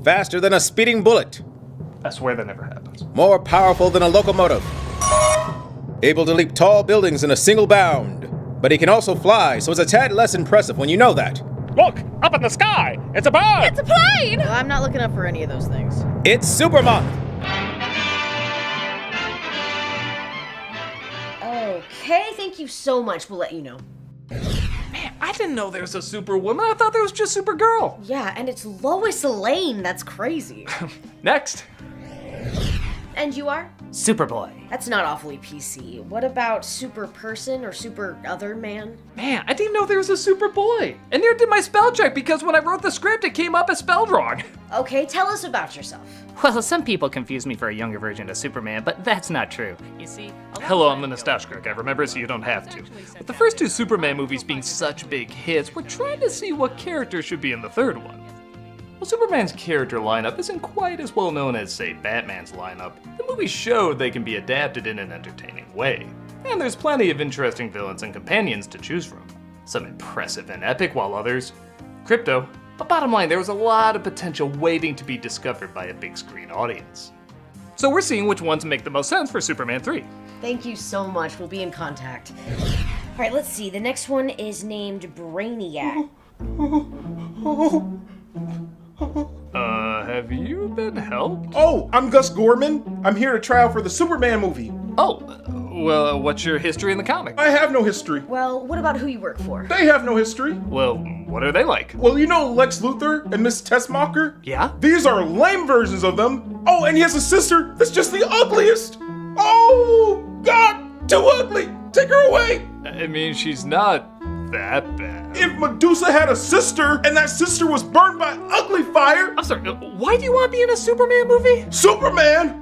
Faster than a speeding bullet. I swear that never happens. More powerful than a locomotive. Able to leap tall buildings in a single bound. But he can also fly, so it's a tad less impressive when you know that. Look! Up in the sky! It's a bird! It's a plane! Well, I'm not looking up for any of those things. It's Superman! Okay, thank you so much. We'll let you know. Man, I didn't know there was a Superwoman. I thought there was just Supergirl. Yeah, and it's Lois Lane. That's crazy. Next. And you are? Superboy. That's not awfully PC. What about super person or super other man? Man, I didn't know there was a Superboy. And neither did my spell check because when I wrote the script, it came up as spelled wrong. Okay, tell us about yourself. Well, some people confuse me for a younger version of Superman, but that's not true. You see, Hello, I'm the Nostalgia Guy. Remember, so you don't have to. With the first two Superman movies being such big hits, we're trying to see what character should be in the third one. Well, Superman's character lineup isn't quite as well known as, say, Batman's lineup. The movie showed they can be adapted in an entertaining way. And there's plenty of interesting villains and companions to choose from. Some impressive and epic, while others crypto. But bottom line, there was a lot of potential waiting to be discovered by a big screen audience. So we're seeing which ones make the most sense for Superman 3. Thank you so much. We'll be in contact. All right, let's see. The next one is named Brainiac. Have you been helped? Oh, I'm Gus Gorman. I'm here to try out for the Superman movie. Oh, well, what's your history in the comic? I have no history. Well, what about who you work for? They have no history. Well, what are they like? Well, you know Lex Luthor and Miss Tessmacher? Yeah? These are lame versions of them. Oh, and he has a sister that's just the ugliest. Oh, God, too ugly. Take her away. I mean, she's not that bad. If Medusa had a sister and that sister was burned by ugly fire. I'm sorry, why do you want to be in a Superman movie? Superman?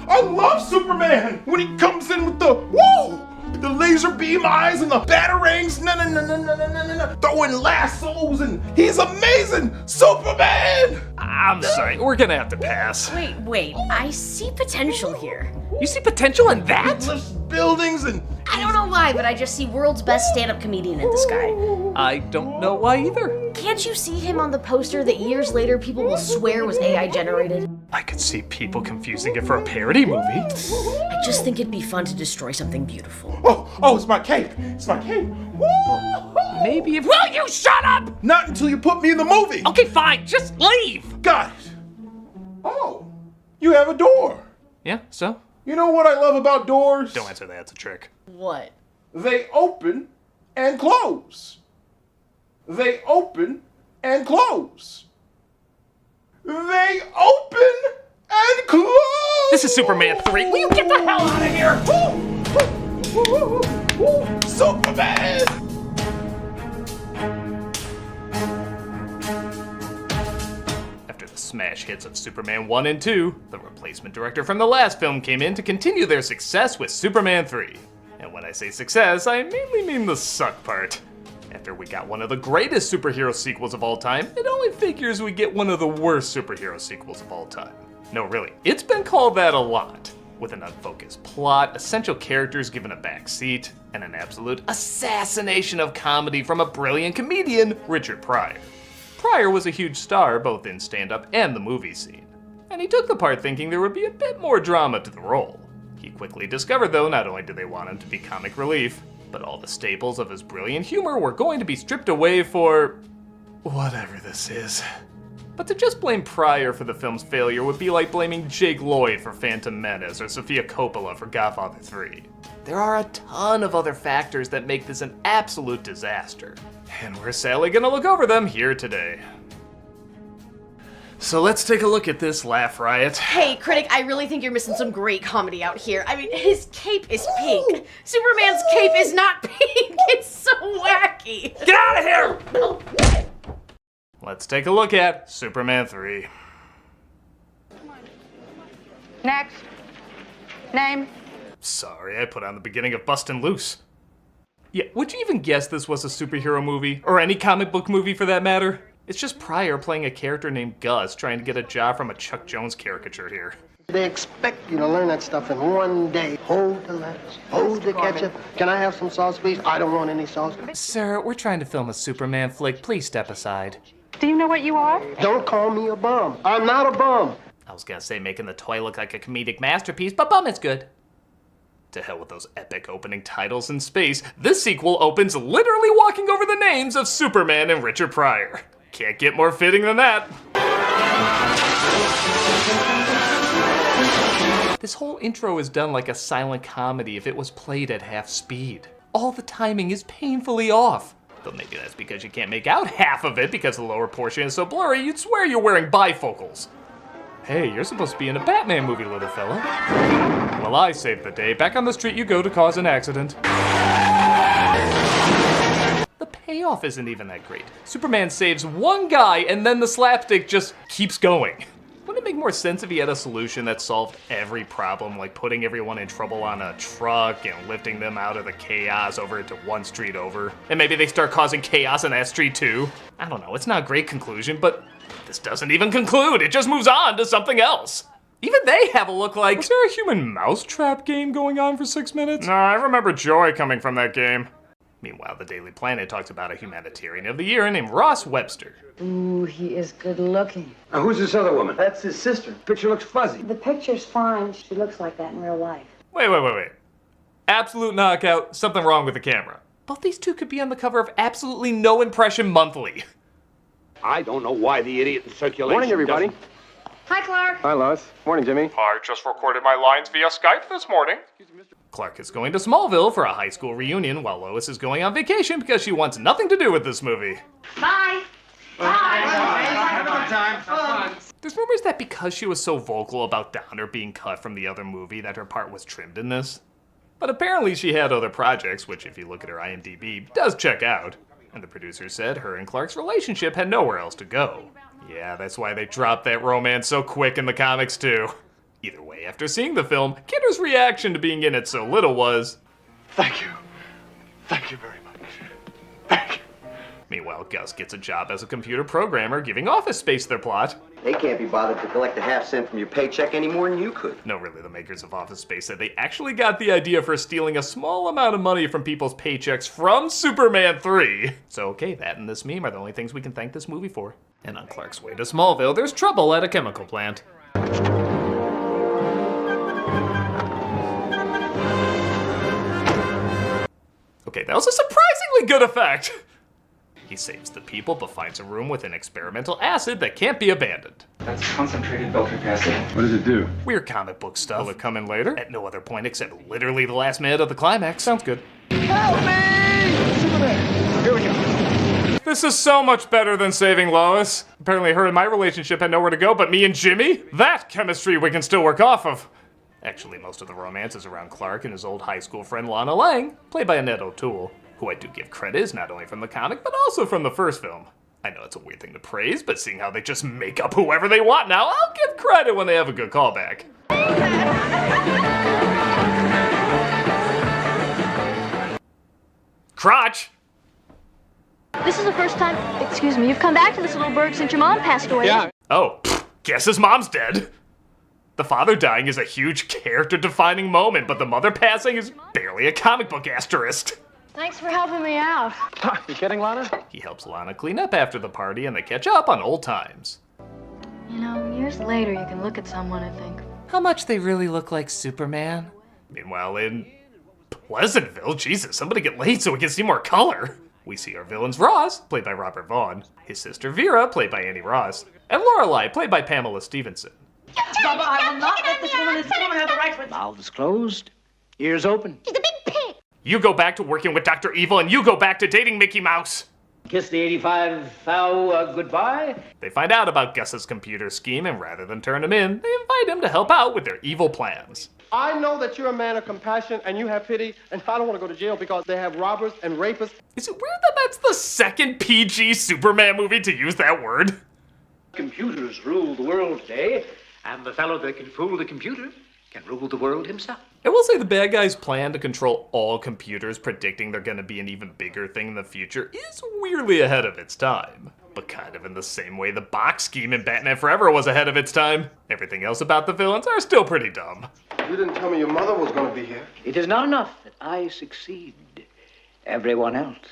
I love Superman when he comes in with the whoa, the laser beam eyes and the batarangs, throwing lassos, and he's amazing, Superman. I'm sorry, we're gonna have to pass. Wait, I see potential here. You see potential in that? He lifts buildings and I don't know why, but I just see world's best stand-up comedian in this guy. I don't know why either. Can't you see him on the poster that years later people will swear was AI generated? I could see people confusing it for a parody movie. I just think it'd be fun to destroy something beautiful. oh, it's my cape. It's my cape. Woo-hoo! Maybe if— Will you shut up? Not until you put me in the movie. Okay, fine, just leave. Got it. Oh, you have a door. Yeah, so? You know what I love about doors? Don't answer that, it's a trick. What? They open and close. They open and close. They open and close. This is Superman 3. Will you get the hell out of here? Superman! After the smash hits of Superman 1 and 2, the replacement director from the last film came in to continue their success with Superman 3. And when I say success, I mainly mean the suck part. After we got one of the greatest superhero sequels of all time, it only figures we get one of the worst superhero sequels of all time. No, really, it's been called that a lot. With an unfocused plot, essential characters given a back seat, and an absolute assassination of comedy from a brilliant comedian, Richard Pryor. Pryor was a huge star both in stand-up and the movie scene. And he took the part thinking there would be a bit more drama to the role. He quickly discovered, though, not only did they want him to be comic relief, but all the staples of his brilliant humor were going to be stripped away for whatever this is. But to just blame Pryor for the film's failure would be like blaming Jake Lloyd for Phantom Menace or Sofia Coppola for Godfather 3. There are a ton of other factors that make this an absolute disaster, and we're sadly gonna look over them here today. So let's take a look at this laugh riot. Hey, critic, I really think you're missing some great comedy out here. I mean, his cape is pink. Superman's cape is not pink. It's so wacky. Get out of here! Let's take a look at Superman 3. Next. Name. Sorry, I put on the beginning of Bustin' Loose. Yeah, would you even guess this was a superhero movie? Or any comic book movie for that matter? It's just Pryor playing a character named Gus trying to get a job from a Chuck Jones caricature here. They expect you to learn that stuff in one day. Hold the lettuce, hold the ketchup. Can I have some sauce, please? I don't want any sauce. Sir, we're trying to film a Superman flick. Please step aside. Do you know what you are? Don't call me a bum. I'm not a bum. I was gonna say making the toy look like a comedic masterpiece, but bum is good. To hell with those epic opening titles in space, this sequel opens literally walking over the names of Superman and Richard Pryor. Can't get more fitting than that. This whole intro is done like a silent comedy if it was played at half speed. All the timing is painfully off. Though maybe that's because you can't make out half of it because the lower portion is so blurry you'd swear you're wearing bifocals. Hey, you're supposed to be in a Batman movie, little fella. Well, I saved the day. Back on the street you go to cause an accident. The payoff isn't even that great. Superman saves one guy and then the slapstick just keeps going. Wouldn't it make more sense if he had a solution that solved every problem, like putting everyone in trouble on a truck and lifting them out of the chaos over to one street over? And maybe they start causing chaos in that street too? I don't know, it's not a great conclusion, but this doesn't even conclude. It just moves on to something else. Even they have a look like... Was there a human mousetrap game going on for 6 minutes? No, I remember joy coming from that game. Meanwhile, the Daily Planet talks about a humanitarian of the year named Ross Webster. Ooh, he is good looking. Now, who's this other woman? That's his sister. Picture looks fuzzy. The picture's fine. She looks like that in real life. Wait. Absolute knockout, something wrong with the camera. Both these two could be on the cover of absolutely no impression monthly. I don't know why the idiot in circulation. Morning, everybody. Hi, Clark. Hi, Lois. Morning, Jimmy. I just recorded my lines via Skype this morning. Clark is going to Smallville for a high school reunion while Lois is going on vacation because she wants nothing to do with this movie. Bye. There's rumors that because she was so vocal about Donner being cut from the other movie that her part was trimmed in this. But apparently she had other projects, which if you look at her IMDb, does check out. And the producer said her and Clark's relationship had nowhere else to go. Yeah, that's why they dropped that romance so quick in the comics too. Either way, after seeing the film, Kidder's reaction to being in it so little was... Thank you. Thank you very much. Thank you. Meanwhile, Gus gets a job as a computer programmer, giving Office Space their plot. They can't be bothered to collect a half-cent from your paycheck any more than you could. No, really, the makers of Office Space said they actually got the idea for stealing a small amount of money from people's paychecks from Superman 3. So okay, that and this meme are the only things we can thank this movie for. And on Clark's way to Smallville, there's trouble at a chemical plant. Okay, that was a surprisingly good effect. He saves the people, but finds a room with an experimental acid that can't be abandoned. That's concentrated Beltric acid. What does it do? Weird comic book stuff. Will it come in later? At no other point except literally the last minute of the climax. Sounds good. Help me! Superman! Here we go. This is so much better than saving Lois. Apparently her and my relationship had nowhere to go, but me and Jimmy? That chemistry we can still work off of. Actually, most of the romance is around Clark and his old high school friend Lana Lang, played by Annette O'Toole, who I do give credit is not only from the comic, but also from the first film. I know it's a weird thing to praise, but seeing how they just make up whoever they want now, I'll give credit when they have a good callback. Crotch! This is the first time, excuse me, you've come back to this little burg since your mom passed away. Yeah. Oh, guess his mom's dead. The father dying is a huge character-defining moment, but the mother passing is barely a comic book asterisk. Thanks for helping me out. You kidding, Lana? He helps Lana clean up after the party and they catch up on old times. You know, years later you can look at someone and think, how much they really look like Superman. Meanwhile, in Pleasantville, Jesus, somebody get laid so we can see more color. We see our villains Ross, played by Robert Vaughn, his sister Vera, played by Annie Ross, and Lorelai, played by Pamela Stevenson. Bubba, I will not let this woman have the right to... Mouths closed, ears open. She's a big pig. You go back to working with Dr. Evil, and you go back to dating Mickey Mouse. Kiss the 85 thou goodbye. They find out about Gus's computer scheme, and rather than turn him in, they invite him to help out with their evil plans. I know that you're a man of compassion and you have pity, and I don't want to go to jail because they have robbers and rapists. Is it weird that that's the second PG Superman movie to use that word? Computers rule the world today, and the fellow that can fool the computer can rule the world himself. I will say the bad guy's plan to control all computers, predicting they're going to be an even bigger thing in the future, is weirdly ahead of its time. But kind of in the same way the box scheme in Batman Forever was ahead of its time. Everything else about the villains are still pretty dumb. You didn't tell me your mother was going to be here. It is not enough that I succeed. Everyone else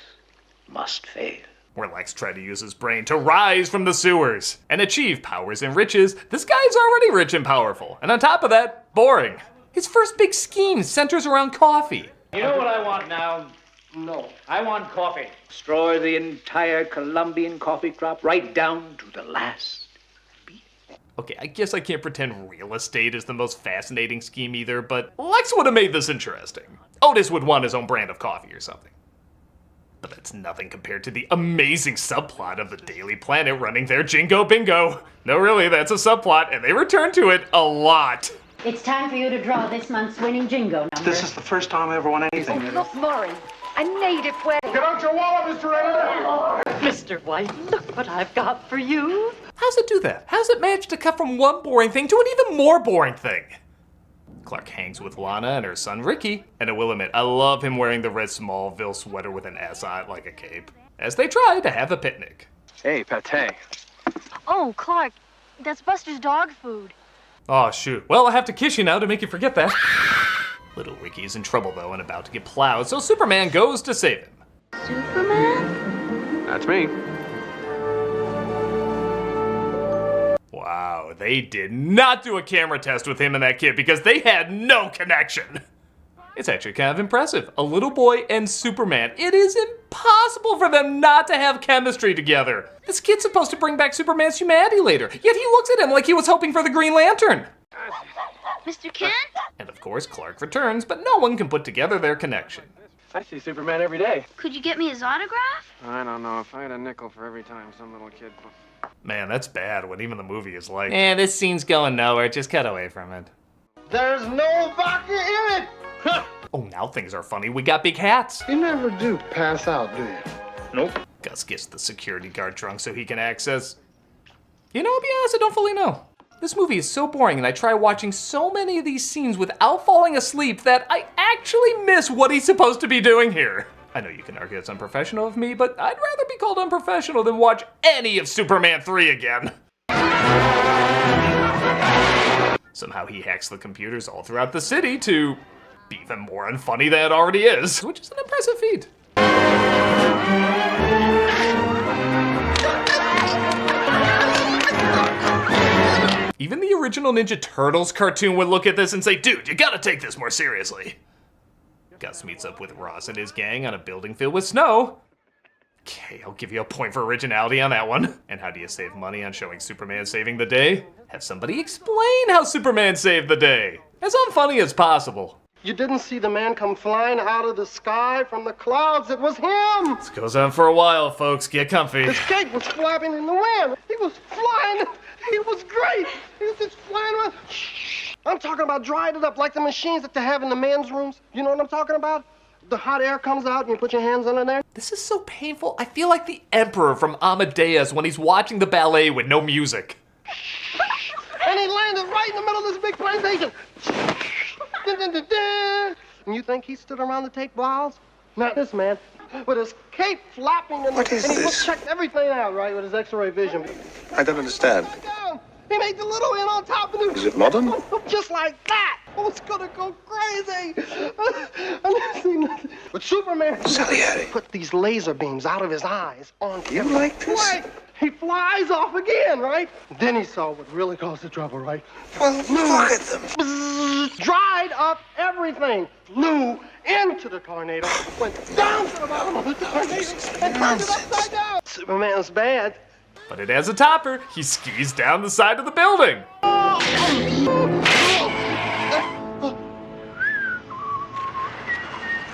must fail. Where Lex tried to use his brain to rise from the sewers and achieve powers and riches, this guy's already rich and powerful. And on top of that, boring. His first big scheme centers around coffee. You know what I want now? No. I want coffee. Destroy the entire Colombian coffee crop right down to the last. Okay, I guess I can't pretend real estate is the most fascinating scheme either, but Lex would have made this interesting. Otis would want his own brand of coffee or something. But that's nothing compared to the amazing subplot of the Daily Planet running their Jingo Bingo. No, really, that's a subplot, and they return to it a lot. It's time for you to draw this month's winning jingo number. This is the first time I ever won anything. Oh, look, Maury. A native wedding. Get out your wallet, Mr. Editor! Mr. White, look what I've got for you. How's it do that? How's it manage to cut from one boring thing to an even more boring thing? Clark hangs with Lana and her son Ricky, and I will admit, I love him wearing the red Smallville sweater with an S on it like a cape, as they try to have a picnic. Hey, pate. Oh, Clark, that's Buster's dog food. Oh shoot, well I have to kiss you now to make you forget that. Little Ricky's in trouble though and about to get plowed, so Superman goes to save him. Superman? That's me. Wow, they did not do a camera test with him and that kid because they had no connection. It's actually kind of impressive. A little boy and Superman. It is impossible for them not to have chemistry together. This kid's supposed to bring back Superman's humanity later, yet he looks at him like he was hoping for the Green Lantern. Mr. Kent? And of course, Clark returns, but no one can put together their connection. I see Superman every day. Could you get me his autograph? I don't know. If I had a nickel for every time some little kid... Man, that's bad when even the movie is like, this scene's going nowhere, just cut away from it. There's no vodka in it! Oh, now things are funny. We got big hats. You never do pass out, do you? Nope. Gus gets the security guard drunk so he can access... You know, I'll be honest, I don't fully know. This movie is so boring and I try watching so many of these scenes without falling asleep that I actually miss what he's supposed to be doing here. I know you can argue it's unprofessional of me, but I'd rather be called unprofessional than watch any of Superman 3 again. Somehow he hacks the computers all throughout the city to be even more unfunny than it already is, which is an impressive feat. Even the original Ninja Turtles cartoon would look at this and say, dude, you gotta take this more seriously. Gus meets up with Ross and his gang on a building filled with snow. Okay, I'll give you a point for originality on that one. And how do you save money on showing Superman saving the day? Have somebody explain how Superman saved the day. As unfunny as possible. You didn't see the man come flying out of the sky from the clouds. It was him! This goes on for a while, folks. Get comfy. His cape was flapping in the wind. He was flying. He was great. He was just flying around. Shh. I'm talking about drying it up like the machines that they have in the men's rooms. You know what I'm talking about? The hot air comes out and you put your hands under there. This is so painful. I feel like the Emperor from Amadeus when he's watching the ballet with no music. And he landed right in the middle of this big plantation. Dun, dun, dun, dun. And you think he stood around to take bows? Not this man. With his cape flapping and he checked everything out, right, with his X-ray vision. I don't understand. He made the little inn on top of the... Is it modern? Just like that. Oh, it's gonna go crazy. I never seen nothing. But Superman put these laser beams out of his eyes on You like this? Right. He flies off again, right? Then he saw what really caused the trouble, right? Well, look at them. Bzzz, dried up everything. Flew into the tornado, went down to the bottom of the tornado, and turned it upside down. Superman's bad. But it has a topper. He skis down the side of the building.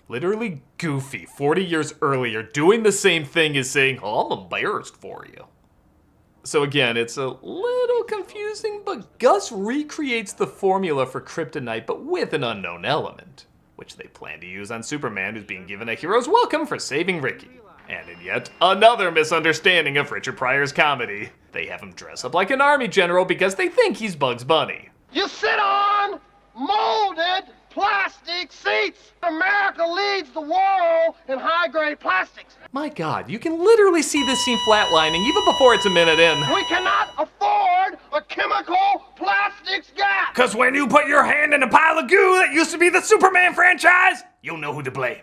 Literally Goofy, 40 years earlier, doing the same thing as saying, oh, I'm embarrassed for you. So again, it's a little confusing, but Gus recreates the formula for kryptonite, but with an unknown element, which they plan to use on Superman, who's being given a hero's welcome for saving Ricky. And in yet another misunderstanding of Richard Pryor's comedy, they have him dress up like an army general because they think he's Bugs Bunny. You sit on, molded plastic seats. America leads the world in high-grade plastics. My God, you can literally see this scene flatlining even before it's a minute in. We cannot afford a chemical plastics gap. Cause when you put your hand in a pile of goo that used to be the Superman franchise, you'll know who to blame.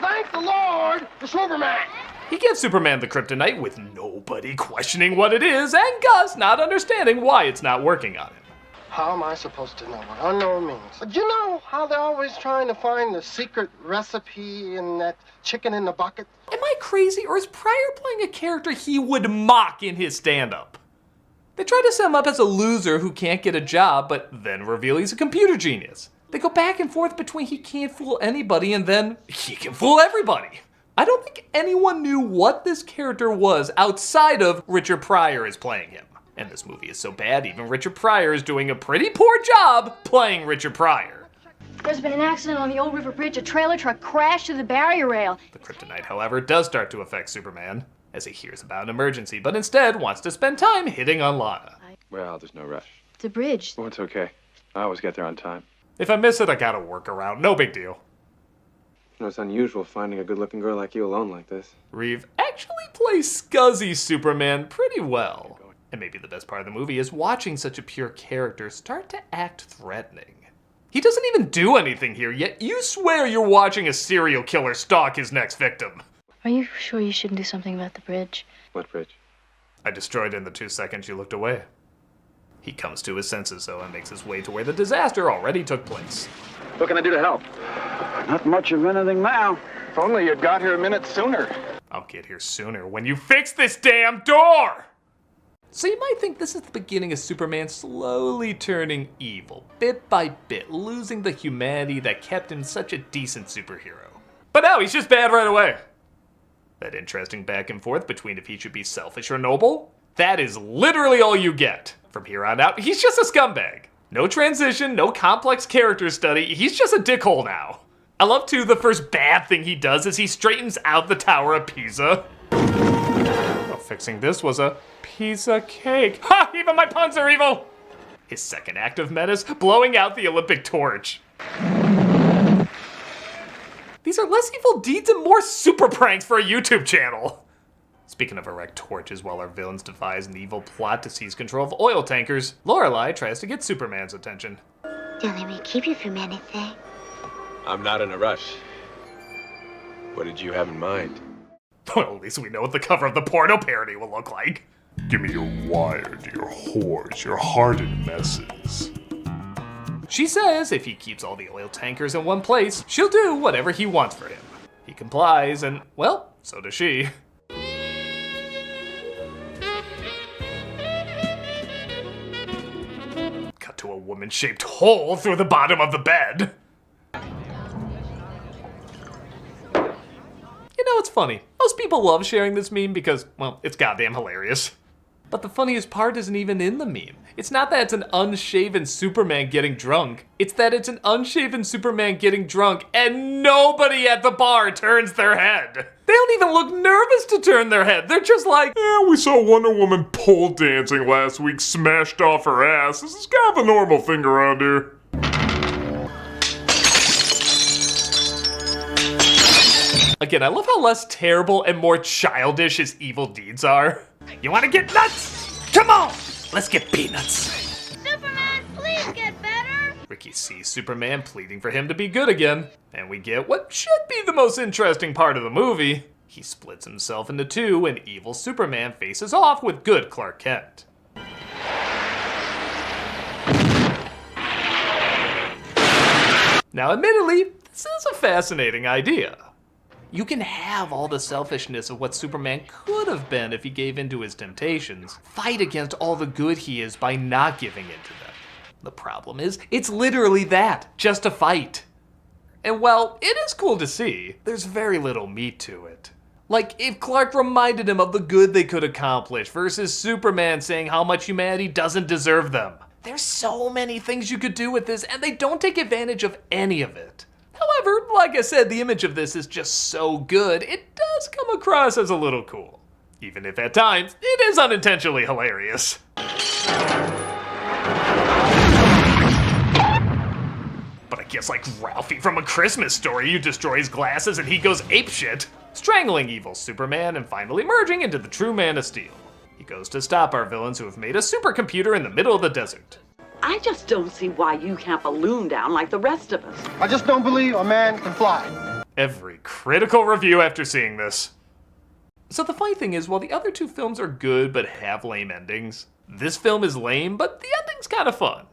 Thank the Lord for Superman. He gives Superman the kryptonite with nobody questioning what it is, and Gus not understanding why it's not working on him. How am I supposed to know what unknown means? But you know how they're always trying to find the secret recipe in that chicken in the bucket? Am I crazy, or is Pryor playing a character he would mock in his stand-up? They try to set him up as a loser who can't get a job, but then reveal he's a computer genius. They go back and forth between he can't fool anybody and then he can fool everybody. I don't think anyone knew what this character was outside of Richard Pryor is playing him. And this movie is so bad, even Richard Pryor is doing a pretty poor job playing Richard Pryor. There's been an accident on the Old River Bridge. A trailer truck crashed through the barrier rail. The kryptonite, however, does start to affect Superman, as he hears about an emergency, but instead wants to spend time hitting on Lana. Well, there's no rush. The bridge. Oh, it's okay. I always get there on time. If I miss it, I gotta work around. No big deal. You know, it's unusual finding a good-looking girl like you alone like this. Reeve actually plays scuzzy Superman pretty well. And maybe the best part of the movie is watching such a pure character start to act threatening. He doesn't even do anything here, yet you swear you're watching a serial killer stalk his next victim. Are you sure you shouldn't do something about the bridge? What bridge? I destroyed it in the 2 seconds you looked away. He comes to his senses, though, and makes his way to where the disaster already took place. What can I do to help? Not much of anything now. If only you'd got here a minute sooner. I'll get here sooner when you fix this damn door! So you might think this is the beginning of Superman slowly turning evil, bit by bit, losing the humanity that kept him such a decent superhero. But no, he's just bad right away. That interesting back and forth between if he should be selfish or noble, that is literally all you get. From here on out, he's just a scumbag. No transition, no complex character study, he's just a dickhole now. I love too, the first bad thing he does is he straightens out the Tower of Pisa. Well, fixing this was a piece of cake. Ha! Even my puns are evil! His second act of menace, blowing out the Olympic torch. These are less evil deeds and more super pranks for a YouTube channel. Speaking of erect torches, while our villains devise an evil plot to seize control of oil tankers, Lorelei tries to get Superman's attention. Don't let me keep you from anything. I'm not in a rush. What did you have in mind? Well, at least we know what the cover of the porno parody will look like. Give me your wired, your whores, your hardened messes. She says if he keeps all the oil tankers in one place, she'll do whatever he wants for him. He complies, and, well, so does she. Cut to a woman-shaped hole through the bottom of the bed. You know, it's funny. Most people love sharing this meme because, well, it's goddamn hilarious. But the funniest part isn't even in the meme. It's not that it's an unshaven Superman getting drunk. It's that it's an unshaven Superman getting drunk and nobody at the bar turns their head. They don't even look nervous to turn their head. They're just like, Yeah, we saw Wonder Woman pole dancing last week, smashed off her ass. This is kind of a normal thing around here. Again, I love how less terrible and more childish his evil deeds are. You wanna get nuts? Come on! Let's get peanuts. Superman, please get better! Ricky sees Superman pleading for him to be good again, and we get what should be the most interesting part of the movie. He splits himself into two, and evil Superman faces off with good Clark Kent. Now, admittedly, this is a fascinating idea. You can have all the selfishness of what Superman could have been if he gave in to his temptations, fight against all the good he is by not giving in to them. The problem is, it's literally that, just a fight. And while it is cool to see, there's very little meat to it. Like, if Clark reminded him of the good they could accomplish versus Superman saying how much humanity doesn't deserve them. There's so many things you could do with this, and they don't take advantage of any of it. However, like I said, the image of this is just so good, it does come across as a little cool. Even if at times, it is unintentionally hilarious. But I guess like Ralphie from A Christmas Story, you destroy his glasses and he goes apeshit, strangling evil Superman and finally merging into the true Man of Steel. He goes to stop our villains who have made a supercomputer in the middle of the desert. I just don't see why you can't balloon down like the rest of us. I just don't believe a man can fly. Every critical review after seeing this. So the funny thing is, while the other two films are good but have lame endings, this film is lame, but the ending's kind of fun.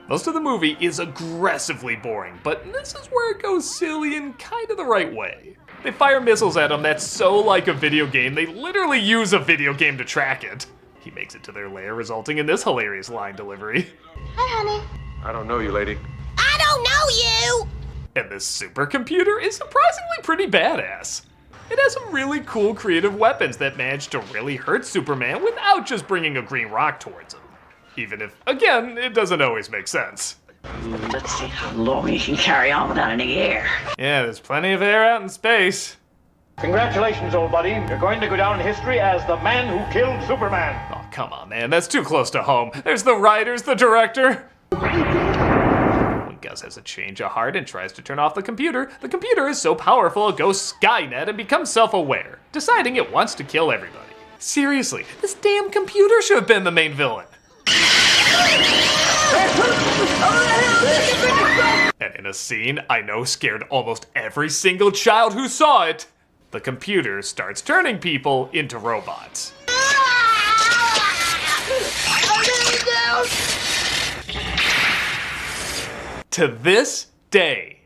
Most of the movie is aggressively boring, but this is where it goes silly in kind of the right way. They fire missiles at him that's so like a video game, they literally use a video game to track it. He makes it to their lair, resulting in this hilarious line delivery. Hi, honey. I don't know you, lady. I don't know you! And this supercomputer is surprisingly pretty badass. It has some really cool creative weapons that manage to really hurt Superman without just bringing a green rock towards him. Even if, again, it doesn't always make sense. Let's see how long you can carry on without any air. Yeah, there's plenty of air out in space. Congratulations, old buddy. You're going to go down in history as the man who killed Superman. Oh, come on, man. That's too close to home. There's the writers, the director. When Gus has a change of heart and tries to turn off the computer is so powerful it goes Skynet and becomes self-aware, deciding it wants to kill everybody. Seriously, this damn computer should have been the main villain. And in a scene I know scared almost every single child who saw it, the computer starts turning people into robots. To this day,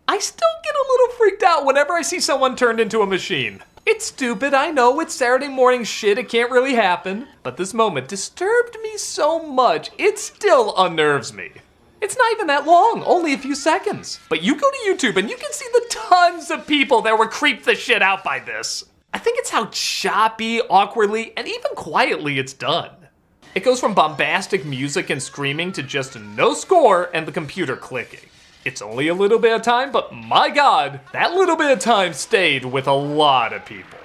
I still get a little freaked out whenever I see someone turned into a machine. It's stupid, I know, it's Saturday morning shit, it can't really happen. But this moment disturbed me so much, it still unnerves me. It's not even that long, only a few seconds. But you go to YouTube and you can see the tons of people that were creeped the shit out by this. I think it's how choppy, awkwardly, and even quietly it's done. It goes from bombastic music and screaming to just no score and the computer clicking. It's only a little bit of time, but my god, that little bit of time stayed with a lot of people.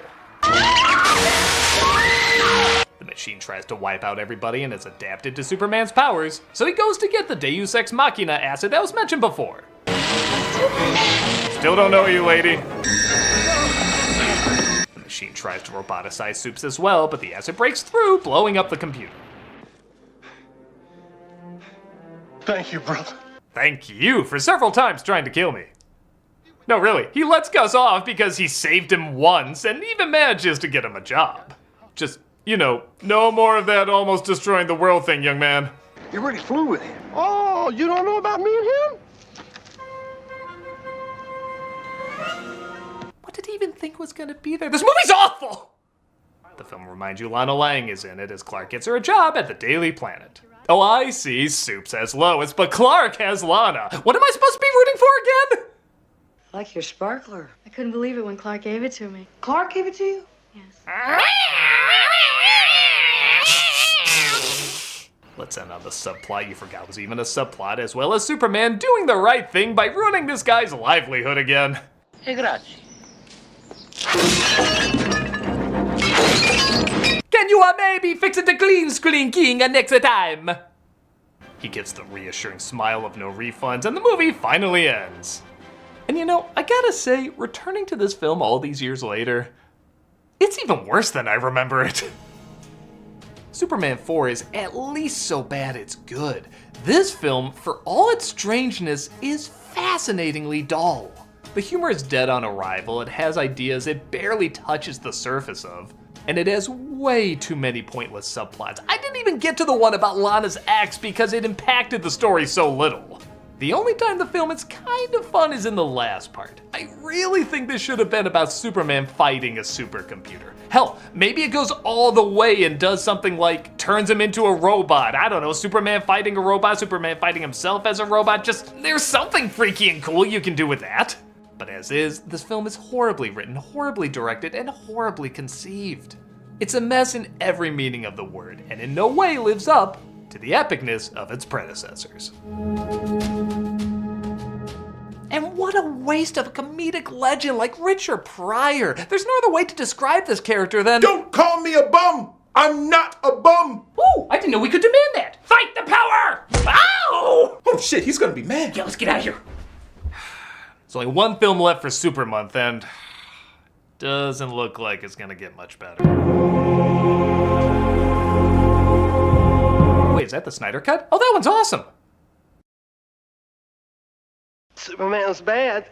The machine tries to wipe out everybody and is adapted to Superman's powers, so he goes to get the Deus Ex Machina acid that was mentioned before. Still don't know you, lady. The machine tries to roboticize Supes as well, but the acid breaks through, blowing up the computer. Thank you, brother. Thank you for several times trying to kill me. No, really, he lets Gus off because he saved him once and even manages to get him a job. Just, you know, no more of that almost destroying the world thing, young man. You really flew with him. Oh, you don't know about me and him? What did he even think was gonna be there? This movie's awful! The film reminds you Lana Lang is in it as Clark gets her a job at the Daily Planet. Oh, I see, Supes has Lois, but Clark has Lana. What am I supposed to be rooting for again? I like your sparkler. I couldn't believe it when Clark gave it to me. Clark gave it to you? Yes. Let's end on the subplot you forgot was even a subplot, as well as Superman doing the right thing by ruining this guy's livelihood again. Hey, grazie. Can you maybe fix it the clean screen king next time? He gets the reassuring smile of no refunds, and the movie finally ends. And you know, I gotta say, returning to this film all these years later, it's even worse than I remember it. Superman 4 is at least so bad it's good. This film, for all its strangeness, is fascinatingly dull. The humor is dead on arrival, it has ideas it barely touches the surface of, and it has way too many pointless subplots. I didn't even get to the one about Lana's ex because it impacted the story so little. The only time the film is kind of fun is in the last part. I really think this should have been about Superman fighting a supercomputer. Hell, maybe it goes all the way and does something like turns him into a robot. I don't know, Superman fighting a robot, Superman fighting himself as a robot. Just, there's something freaky and cool you can do with that. But as is, this film is horribly written, horribly directed, and horribly conceived. It's a mess in every meaning of the word, and in no way lives up to the epicness of its predecessors. And what a waste of a comedic legend like Richard Pryor. There's no other way to describe this character than— Don't call me a bum! I'm not a bum! Ooh, I didn't know we could demand that. Fight the power! Ow! Oh shit, he's gonna be mad. Yeah, let's get out of here. There's only one film left for Super Month, and doesn't look like it's gonna get much better. Wait, is that the Snyder Cut? Oh, that one's awesome! Superman's bad.